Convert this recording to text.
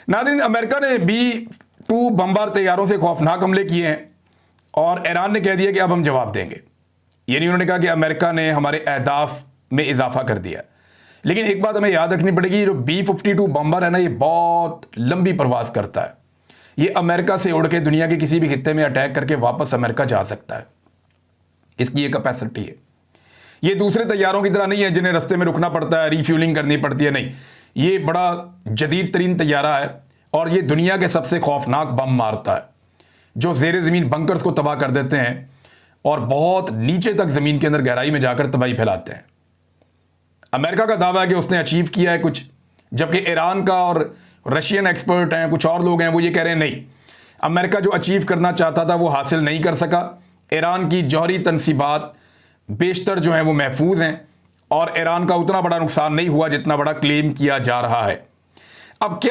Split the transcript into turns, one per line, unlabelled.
नाज़रीन, अमेरिका ने B-2 bomber तैयारों से खौफनाक हमले किए हैं और ईरान ने कह दिया कि अब हम जवाब देंगे। यानी उन्होंने कहा कि अमेरिका ने हमारे अहदाफ में इजाफा कर दिया। लेकिन एक बात हमें याद रखनी पड़ेगी, जो B-52 बमबार है ना, ये बहुत लंबी परवाज करता है। ये अमेरिका से उड़ के दुनिया के किसी भी खित्ते में अटैक करके वापस अमेरिका जा सकता है। इसकी ये कैपेसिटी है। ये दूसरे तैयारों की तरह नहीं है जिन्हें रास्ते में रुकना पड़ता है, रिफ्यूलिंग करनी पड़ती है। नहीं, ये बड़ा जदीद तरीन तैयारा है और ये दुनिया के सबसे खौफनाक बम मारता है, जो ज़ेरे ज़मीन बंकर्स को तबाह कर देते हैं और बहुत नीचे तक ज़मीन के अंदर गहराई में जाकर तबाही फैलाते हैं। अमेरिका का दावा है कि उसने अचीव किया है कुछ, जबकि ईरान का और रशियन एक्सपर्ट हैं, कुछ और लोग हैं, वो ये कह रहे हैं नहीं, अमेरिका जो अचीव करना चाहता था वो हासिल नहीं कर सका। ईरान की जौहरी तनसीबात बेशतर जो हैं वो महफूज हैं और ईरान का उतना बड़ा नुकसान नहीं हुआ जितना बड़ा क्लेम किया जा रहा है। अब क्या